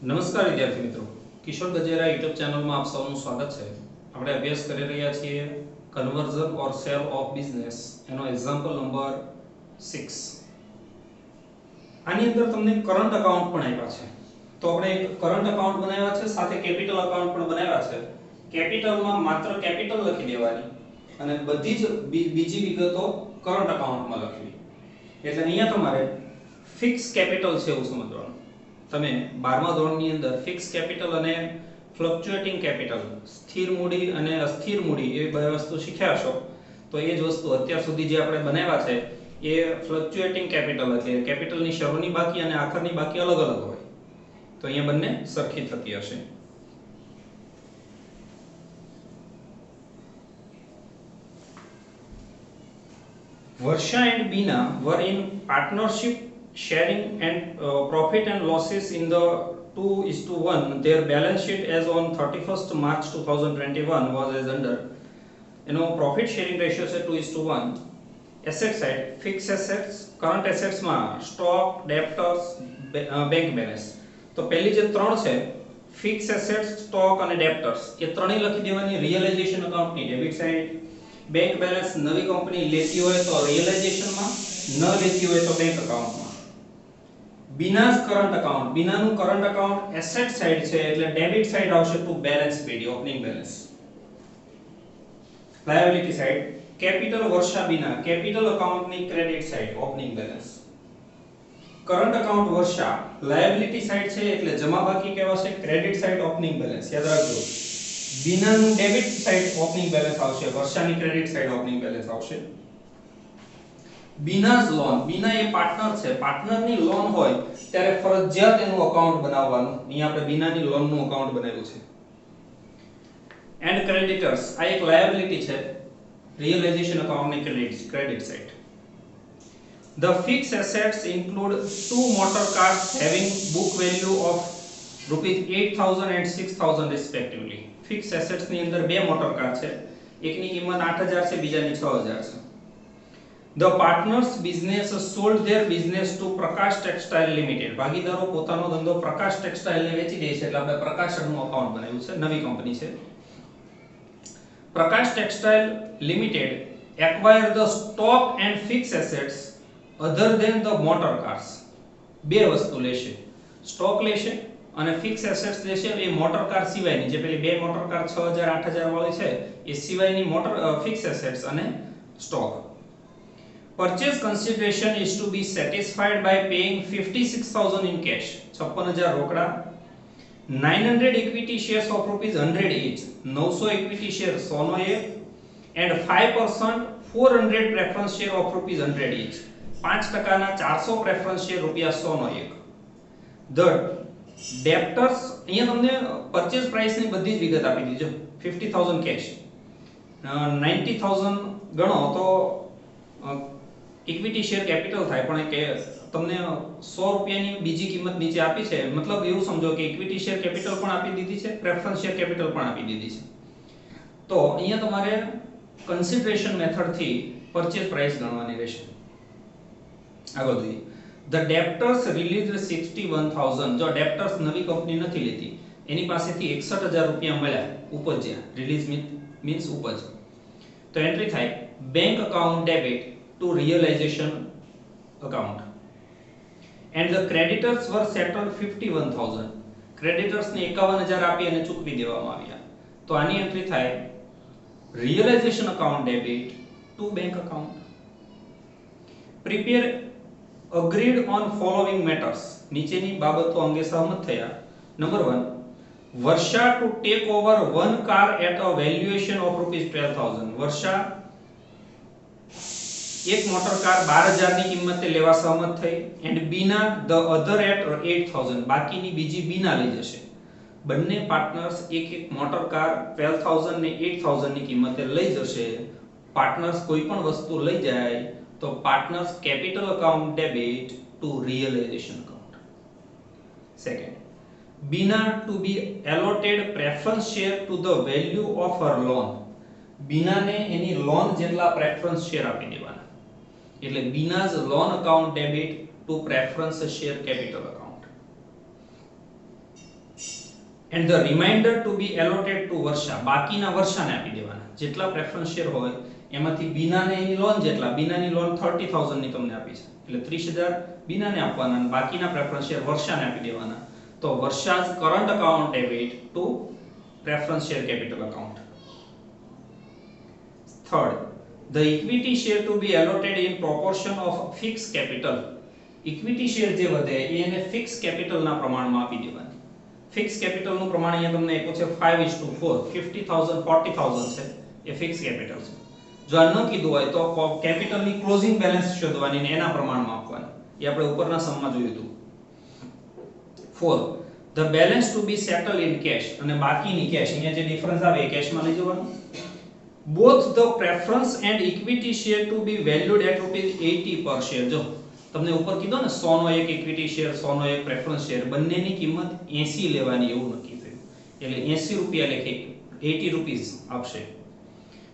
નમસ્કાર વિદ્યાર્થી મિત્રો, કિશોર ગજેરા યુટ્યુબ ચેનલમાં આપ સૌનું સ્વાગત છે. આપણે અભ્યાસ કરી રહ્યા છીએ conversion or cell of business એનો એક્ઝામ્પલ નંબર 6. આની અંદર તમને કરંટ અકાઉન્ટ પણ આપ્યા છે. તો આપણે એક કરંટ અકાઉન્ટ બનાવ્યા છે, સાથે કેપિટલ અકાઉન્ટ પણ બનાવ્યા છે. કેપિટલમાં માત્ર કેપિટલ લખી દેવાની અને બધી જ બીજી વિગતો કરંટ અકાઉન્ટમાં લખવી. એટલે અહીંયા તમારે ફિક્સ કેપિટલ છે એવું સમજવાનું. તમે 12મા ધોરણની અંદર ફિક્સ કેપિટલ અને ફ્લક્ચ્યુએટિંગ કેપિટલ, સ્થિર મૂડી અને અસ્થિર મૂડી એ બે વસ્તુ શીખ્યા છો. તો એ જ વસ્તુ અત્યાર સુધી જે આપણે બનાવ્યા છે એ ફ્લક્ચ્યુએટિંગ કેપિટલ એટલે કેપિટલની શરૂની બાકી અને આખરની બાકી અલગ અલગ હોય. તો અહીંયા બંને સરખી થતી હશે. Varsha and Bina were in partnership, sharing and profit and losses in the 2:1. Their balance sheet as on 31st March 2021 was as under. Profit sharing ratio છે 2:1. Asset side, fixed assets, current assets માં stock, debtors, bank balance. તો પહેલી જે ત્રણ છે fix assets, stock અને ડેબ્ટર્સ, એ ત્રણેય લખી દેવાની રિયલાઇઝેશન અકાઉન્ટની ડેબિટ સાઈડ. બેંક બેલેન્સ નવી કંપની લેતી હોય તો રિયલાઇઝેશનમાં, ન લેતી હોય તો બેંક અકાઉન્ટમાં. બીનાસ કરંટ અકાઉન્ટ, બીનાનું કરંટ અકાઉન્ટ એસેટ સાઈડ છે એટલે ડેબિટ સાઈડ આવશે to balance BD, opening balance. Liability side capital Varsha Bina, capital અકાઉન્ટની credit side, opening balance. Current account Varsha liability side છે એટલે જમા બાકી કહેવાશે, ક્રેડિટ સાઈડ ઓપનિંગ બેલેન્સ. યાદ રાખજો, બીનાનું ડેબિટ સાઈડ ઓપનિંગ બેલેન્સ આવશે, વર્ષાની ક્રેડિટ સાઈડ ઓપનિંગ બેલેન્સ આવશે. બીનાસ લોન, બીના એ પાર્ટનર છે, પાર્ટનરની લોન હોય ત્યારે ફરજિયાત એનું અકાઉન્ટ બનાવવાનું. અહીંયા આપણે બીનાની લોનનું અકાઉન્ટ બનાવ્યું છે. એન્ડ ક્રેડિટર્સ, આ એક લાયબિલિટી છે, રિયલાઇઝેશન અકાઉન્ટની credit side. The fixed assets include two motor cars having book value of ₹8,000 and ₹6,000 respectively. Fixed assets ની અંદર બે મોટર કાર છે, એકની કિંમત 8,000 છે, બીજાની 6,000 છે. The partners business sold their business to Prakash Textile Limited. ભાગીદારો પોતાનો ધંધો પ્રકાશ ટેક્સટાઇલ ને વેચી દે છે એટલે આપણે પ્રકાશનું અકાઉન્ટ બનાવ્યું છે, નવી કંપની છે. Prakash Textile Limited acquired the stock and fixed assets other than the motor cars. બે વસ્તુ લેશે, સ્ટોક લેશે અને ફિક્સ એસેટ્સ લેશે. એ મોટર કાર સિવાયની, જે પેલી બે મોટર કાર 6,000 8,000 વાળી છે એ સિવાયની મોટર ફિક્સ એસેટ્સ અને stock. Purchase consideration is to be satisfied by paying 56,000 in cash, 56,000 રોકડા, 900 equity shares of ₹100 each, 900 equity shares 100 નો એક, and 5% 400 preference share of ₹100 each, 5% 400 preference share ₹100 નો એક. The debtors, અહીંયા તમને purchase પ્રાઇસની બધી જ વિગત આપી દીજો. 50,000 કેશ, 90,000 ગણો તો ઇક્વિટી શેર કેપિટલ થાય, પણ કે તમને ₹100 બીજી કિંમત નીચે આપી છે, મતલબ એવું સમજો કે ઇક્વિટી શેર કેપિટલ પણ આપી દીધી છે, પ્રેફરન્સ શેર કેપિટલ પણ આપી દીધી છે. તો અહીંયા તમારે કન્સિડરેશન મેથડ થી પરચેસ પ્રાઇસ ગણવાની રહેશે. આગળ જોઈએ. The debtors released 61,000. જો ડેબ્ટર્સ નવી કંપની નથી લેતી, એની પાસેથી ₹61,000 મળ્યા, ઉપજ્યા. રિલીઝ મીન્સ ઉપજ. તો એન્ટ્રી થાય bank account debit to realisation account. And the creditors were settled 51,000. Creditors ને 51,000 આપી અને ચૂકવી દેવામાં આવ્યા. તો આની એન્ટ્રી થાય realisation account debit to bank account. Prepare agreed on following matters. નીચેની બાબતો અંગે સહમત થયા. Number 1, Varsha to take over one car at a valuation of ₹12,000. વર્ષા એક મોટર કાર 12,000 ની કિંમતે લેવા સહમત થઈ. And Bina the other at 8,000. બાકીની બીજી બીના લઈ જશે. બંને પાર્ટનર્સ એક એક મોટર કાર 12,000 ને 8,000 ની કિંમતે લઈ જશે. પાર્ટનર્સ કોઈ પણ વસ્તુ લઈ જાય તો partners capital account debit to realisation account. Second, Bina to be allotted preference share to the value of her loan. બીનાને એની લોન જેટલા પ્રેફરન્સ શેર આપી દેવાના. એટલે Bina's loan account debit to preference share capital account. And the remainder to be allotted to Varsha, બાકીના વર્ષાને આપી દેવાના. જેટલા પ્રેફરન્સ શેર હોય એમાંથી બીનાને એની લોન જેટલા, બીનાની લોન 30,000 ની તમને આપી છે એટલે 30,000 બીનાને આપવાના અને બાકીના પ્રેફરન્સ શેર વર્ષાને આપી દેવાના. તો Varsha's current account debit to preference share capital account. Third, the equity share to be allotted in proportion of fixed capital. Equity share જે વધે એ એને ફિક્સ કેપિટલના પ્રમાણમાં આપી દેવાની. ફિક્સ કેપિટલનું પ્રમાણ અહીંયા તમને આપ્યું છે 5:4, 50,000 40,000 છે એ ફિક્સ કેપિટલ છે. જો આ ન કીધું હોય તો કેપિટલની ક્લોઝિંગ બેલેન્સ શોધવાની ને એના પ્રમાણમાં આપવાની. એ આપણે ઉપરના સમમાં જોયું હતું. 4, the balance to be settled in cash, અને બાકીની કેશ, અહીંયા જે ડિફરન્સ આવે એ કેશમાં લઈ જવાનું. both the preference and equity share to be valued at ₹80 per share. જો તમને ઉપર કીધો ને 100 નો એક ઇક્વિટી શેર, 100 નો એક પ્રેફરન્સ શેર, બંનેની કિંમત 80 લેવાની એવું નક્કી થયું. એટલે 80 રૂપિયા લેખે 80 રૂપીસ આપશે.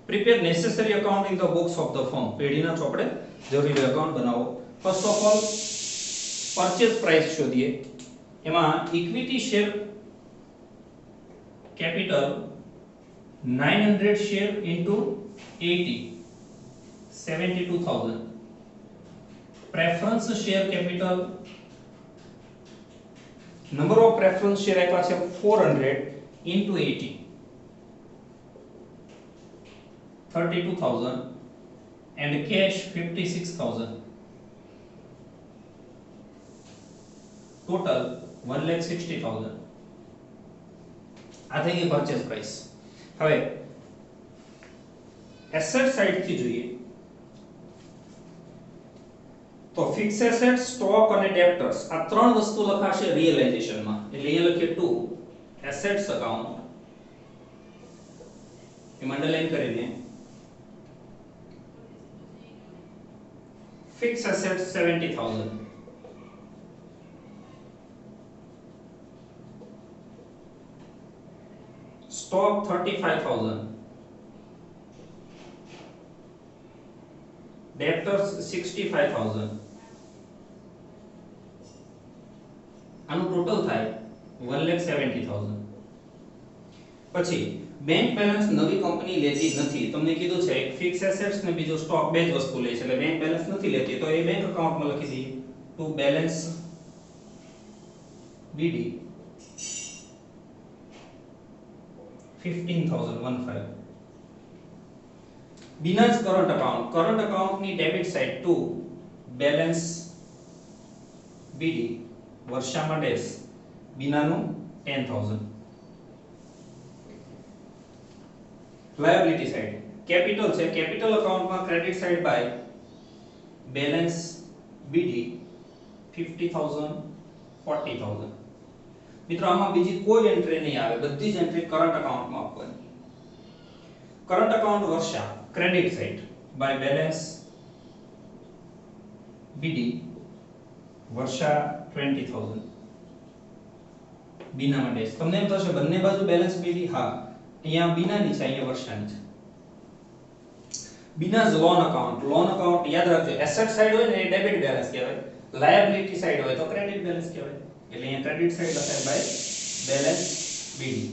Prepare necessary account in the books of the firm. પેઢીના ચોપડે જરૂરી અકાઉન્ટ બનાવો. First of all purchase price શોધીએ. એમાં equity share capital 900 share into 80, 72,000. Preference share capital, number of preference share આપ્યા છે 400 into 80, 32,000 and cash 56,000. Total 1,60,000. આ થઈ ગઈ પરચેઝ પ્રાઇસ. હવે એસેટ સાઇડ થી જોઈએ તો ફિક્સ એસેટ, સ્ટોક અને ડેબ્ટર્સ આ ત્રણ વસ્તુ લખાશે રિયલાઇઝેશન માં. એટલે અહીંયા લખીએ ટુ એસેટ્સ અકાઉન્ટ, એમ અંડરલાઈન કરીને ફિક્સ એસેટ 70,000, stock 35,000, debtors 65,000. આનું ટોટલ થાય 1,70,000. પછી બેંક બેલેન્સ નવી કંપની લેતી નથી. તમને કીધું છે એક ફિક્સ એસેટ્સ ને બીજો સ્ટોક, બે જ વસ્તુ લે છે એટલે બેંક બેલેન્સ નથી લેતી તો એ બેંક એકાઉન્ટમાં લખી દઈએ to balance BD 15,015. Bina's current અકાઉન્ટની debit side to balance BD વર્ષામાં ડેશ બીનાનું 10,000. લાયબિલિટી સાઇડ કેપિટલ છે, કેપિટલ અકાઉન્ટમાં credit side by balance BD 50,000 40,000. મિત્રો આમાં બીજી કોઈ એન્ટ્રી નહીં આવે, બધી જ એન્ટ્રી કરન્ટ અકાઉન્ટમાં આપવાની. Current account Varsha credit side by balance BD Varsha 20,000. બીનામાં ડેશ. તમને એમ થશે બંને બાજુ બેલેન્સ બીડી, હા અહીંયા બીનાની છે અહીંયા વર્ષાની છે. બીનાઝ લોન અકાઉન્ટ યાદ રાખજો એસેટ સાઇડ હોય ને એ ડેબિટ બેલેન્સ કહેવાય, લાયબિલિટી સાઇડ હોય તો ક્રેડિટ બેલેન્સ કહેવાય. એટલે અહીંયા ક્રેડિટ સાઇડ લખાય by balance b d.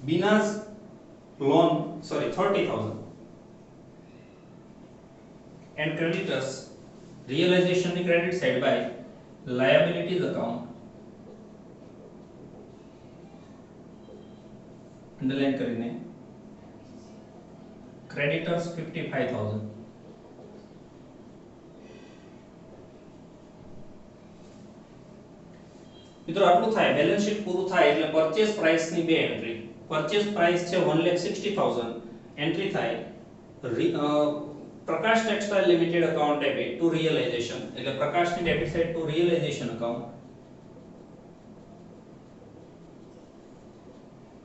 Bina's loan 30,000 and creditors realization ની credit side by liabilities account underline કરીને creditors 55,000. મિત્રો આટલું થાય, બેલેન્સ શીટ પૂરું થાય એટલે પરચેસ પ્રાઇસ ની બે એન્ટ્રી. પરચેસ પ્રાઇસ છે 1,60,000, એન્ટ્રી થાય Prakash textile limited account debit to realisation, એટલે પ્રકાશની debit side to realisation account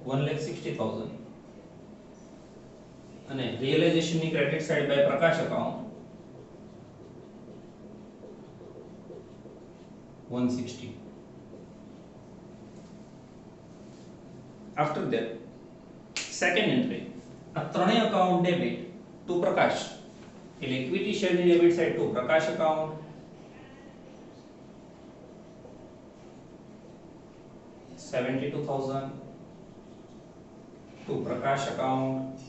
1,60,000 અને રિયલાઇઝેશન ની credit side by Prakash account 160. After that second entry, આ ત્રણેય અકાઉન્ટ ડેબિટ ટુ પ્રકાશ એટલે ઇક્વિટી શેરની debit side to Prakash account, 72,000 to Prakash account,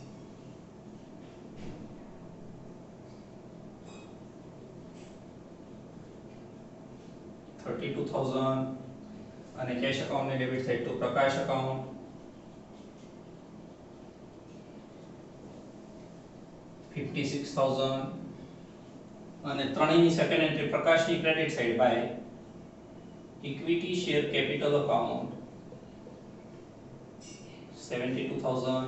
32,000 અને cash account ને ડેબિટ થાય to Prakash account, 56,000 અને ત્રણેયની સેકન્ડ એન્ટ્રી પ્રકાશની credit side by equity share capital account, 72,000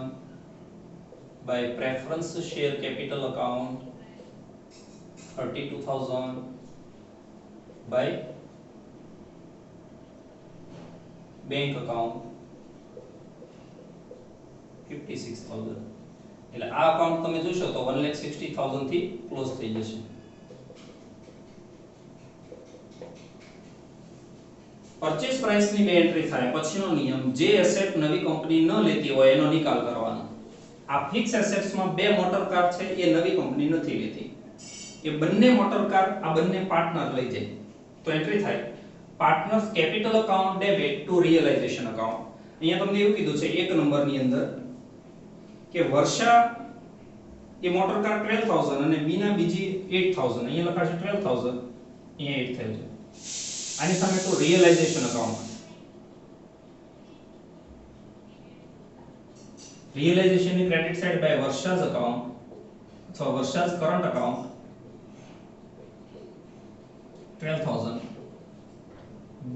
by preference share capital account, 32,000 by bank account, 56,000. એટલે આ અકાઉન્ટ તમે જોશો તો 1,60,000 થી ક્લોઝ થઈ જશે. પરચેસ પ્રાઇસ ની બે એન્ટ્રી થાય પછીનો નિયમ, જે એસેટ નવી કંપની ન લેતી હોય એનો નિકાલ કરવાનો. આ ફિક્સ એસેટ્સ માં બે મોટર કાર છે એ નવી કંપની નથી લેતી, એ બંને મોટર કાર આ બંને પાર્ટનર લઈ જાય તો એન્ટ્રી થાય partners capital account debit to realisation account. અહીંયા તમને એવું કીધું છે એક નંબરની અંદર કે વર્ષા એ મોટર કાર 12,000 અને બીના બીજી 8,000, અહીંયા લખાશે 12,000, અહીંયા 8 થયું છે. આની સામે તો રિયલાઇઝેશન અકાઉન્ટ, રિયલાઇઝેશન ની ક્રેડિટ સાઈડ બાય વર્ષાસ અકાઉન્ટ અથવા વર્ષાસ કરંટ અકાઉન્ટ 12,000,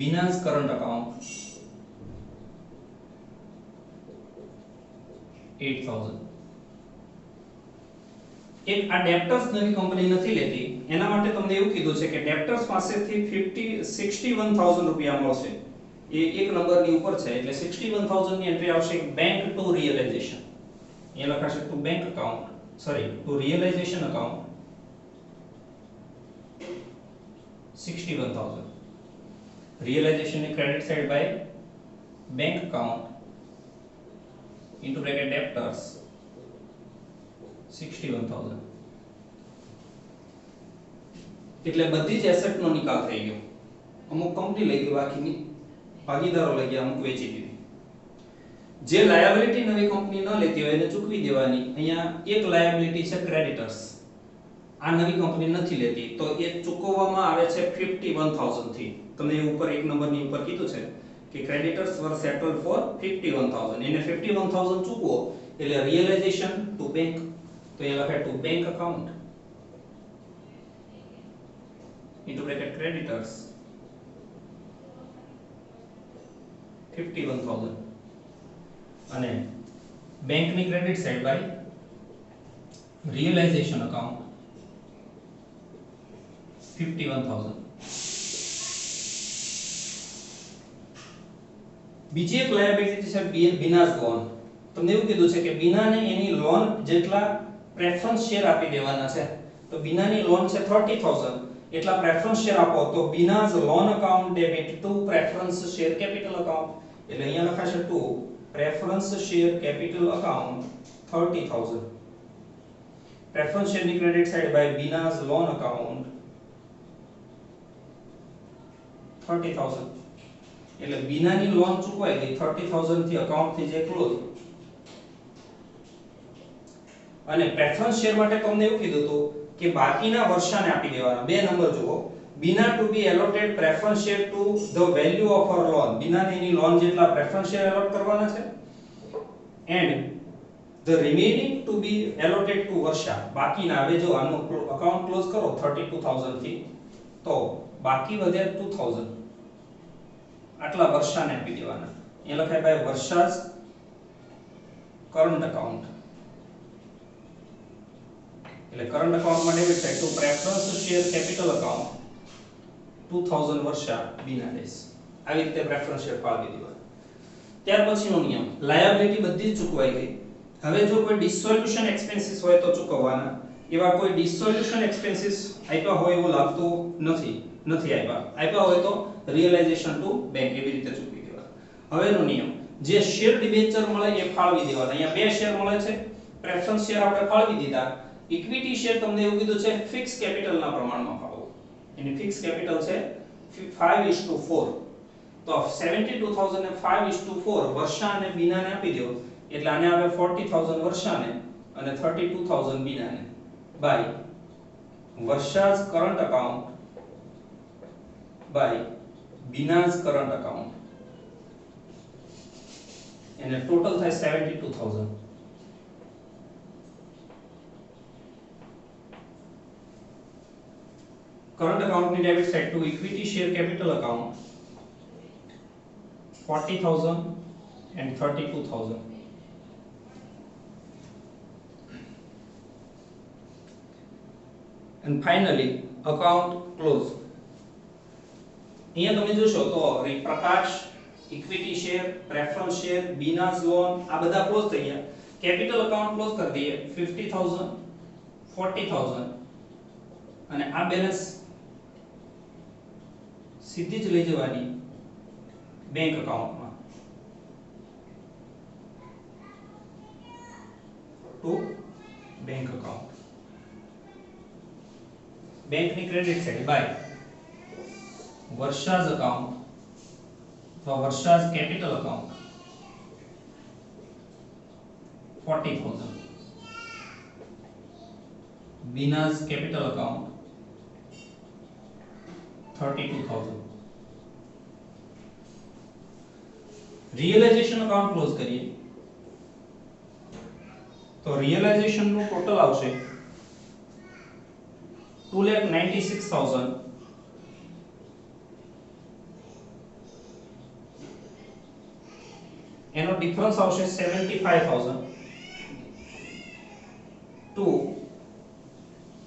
બીનાસ કરંટ અકાઉન્ટ 8,000. એક આ ડેપ્ટર્સ નવી કંપની નથી લેતી એના માટે તમને એવું કીધું છે કે ડેપ્ટર્સ પાસેથી 61,000 રૂપિયા મળશે, એ એક નંબરની ઉપર છે એટલે 61,000 ની એન્ટ્રી આવશે બેંક ટુ રિયલાઇઝેશન. અહીંયા લખાશે to bank account, sorry to realisation account 61,000. Realisation ની credit side by bank account into bracket debtors 61,000. એટલે બધી જ એસેટ નો નિકાલ થઈ ગયો. અમુક કંપની લઈ ગઈ, બાકીની ભાગીદારો લઈ ગયા, અમુક વેચી દીધી. જે લાયબિલિટી નવી કંપની ન લેતી હોય એને ચૂકવી દેવાની. અહીંયા એક લાયબિલિટી છે ક્રેડિટર્સ, આ નવી કંપની નથી લેતી તો એ ચૂકવવામાં આવે છે 51,000 થી. તમને ઉપર એક નંબરની ઉપર કીધું છે કે creditors were settled for 51,000, એને 51,000 ચૂકવો એટલે realization to bank, તો એ લખાય to bank account into bracket creditors 51,000 અને બેંક ની credit side by realization account 51,000. બીજી એક લાયબિલિટી છે બીનાસ લોન. તમને એવું કીધું છે કે બીનાને એની લોન જેટલા પ્રેફરન્સ શેર આપી દેવાના છે, તો બીનાની લોન છે 30,000, એટલા પ્રેફરન્સ શેર આપો તો Bina's loan account debit to preference share capital account, એટલે અહીંયા લખાશે to preference share capital account 30,000. Preference શેરની credit side by Bina's loan account 30,000. એટલે બીનાની લોન ચૂકવાઈ ગઈ 30,000 થી અકાઉન્ટ થી જે ક્લોઝ. અને પ્રેફરન્સ શેર માટે તમને એવું કીધું હતું કે બાકીના વર્ષાને આપી દેવાના. બે નંબર જુઓ, Bina to be allotted preference share to the value of her loan, બીનાને એની લોન જેટલા પ્રેફરન્સ શેર એલોટ કરવાના છે, and the remaining to be allotted to Varsha, બાકીના હવે જો આનો અકાઉન્ટ ક્લોઝ કરો 32,000 થી તો બાકી વધે 2,000, આટલા વર્ષાને આપી દેવાના. એ લખાય ભાઈ વર્ષાસ કરંટ અકાઉન્ટ, એટલે કરંટ અકાઉન્ટમાં ડેબિટ થાય to preference share capital account 2,000 Varsha Bina ડેસ. આવી રીતે પ્રેફરન્સ શેર ફાળવી દેવાના. ત્યાર પછીનો નિયમ, લાયબિલિટી બધી જ ચૂકવાઈ ગઈ. હવે જો કોઈ ડિસોલ્યુશન એક્સપેન્સીસ હોય તો ચૂકવવાના. એવા કોઈ ડિસોલ્યુશન એક્સપેન્સીસ આપ્યા હોય એવું લાગતું નથી આપ્યા હોય તો રિયલાઇઝેશન ટુ બેંક એવી રીતે ચૂકવી દેવાના. હવેનો નિયમ, જે શેર ડિબેન્ચર મળે એ ફાળવી દેવાના. અહીંયા બે શેર મળે છે, પ્રેફરન્સ શેર આપણે ફાળવી દીધા, ઇક્વિટી શેર તમને એવું કીધું છે ફિક્સ કેપિટલના પ્રમાણમાં ફાળવો. એની ફિક્સ કેપિટલ છે 5:4. તો 72000 ને 5:4 વર્ષા અને બીનાને આપી દો એટલે આને આવે 40000 વર્ષાને અને 32000 બીનાને by Varsha's current account by Bina's current account એને ટોટલ થાય 72000. કરન્ટ અકાઉન્ટની debit side to equity share capital account 40000 and 32000. And finally account close. અહીંયા તમે જોશો તો Prakash equity share preference share Bina's loan આ બધા ક્લોઝ થઈ ગયા. કેપિટલ અકાઉન્ટ ક્લોઝ કરી દઈએ 50000 40000 અને આ બેલેન્સ સીધી જ લઈ જવાની બેંક અકાઉન્ટમાં ટુ બેંક અકાઉન્ટ. બેંકની credit side by Varsha's account અથવા Varsha's capital account 40000 Bina's capital account 32000. Realisation account close કરીએ તો રિયલાઇઝેશન નું ટોટલ આવશે 2,96,000 એનો ડિફરન્સ આવશે 75,000 to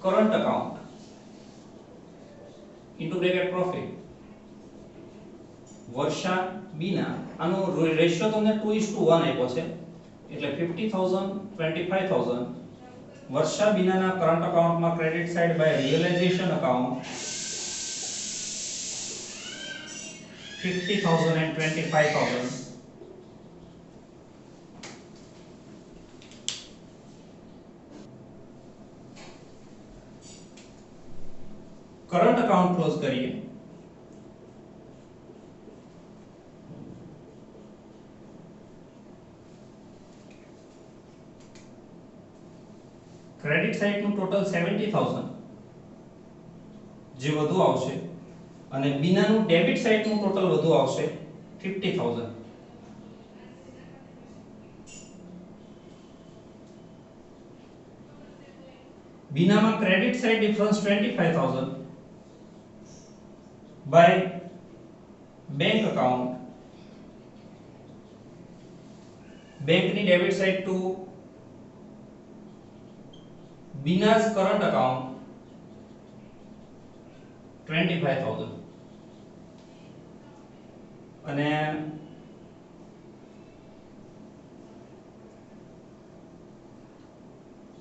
current account into bracket profit Varsha Bina. આનો રેશિયો તમને 2:1 આપ્યો છે એટલે 50000 25000 વર્ષા બીનાના કરન્ટ અકાઉન્ટમાં credit side by realisation account 50000 and 25000. Current account close કરીએ ક્રેડિટ સાઇડ નું ટોટલ 70000 જે વધુ આવશે અને બીનાનું ડેબિટ સાઇડ નું ટોટલ વધુ આવશે 50000. બીનામાં credit side difference 25000 by bank account બેંકની debit side to Bina's current account 25000 અને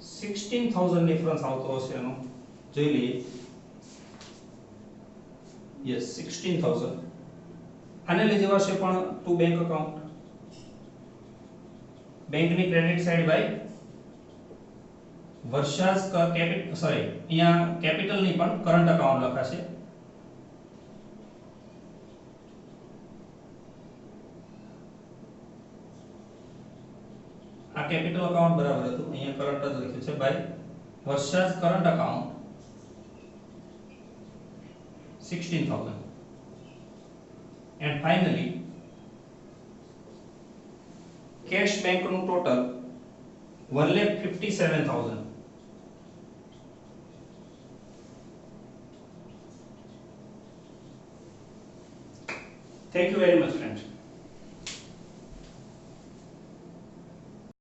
16000 ડિફરન્સ આવતો હશે એનો જોઈ લઈએ. યસ 16000 આને લઈ જવાશે પણ ટુ બેંક અકાઉન્ટ બેંકની credit side by Varsha's capital sorry અહીંયા કેપિટલ ની પણ કરન્ટ અકાઉન્ટ લખાશે. આ કેપિટલ અકાઉન્ટ બરાબર હતું અહીંયા કરન્ટ જ લખ્યું છે by Varsha's current account 16000 and finally cash bank નું total 1,57,000. Thank you very much, friends.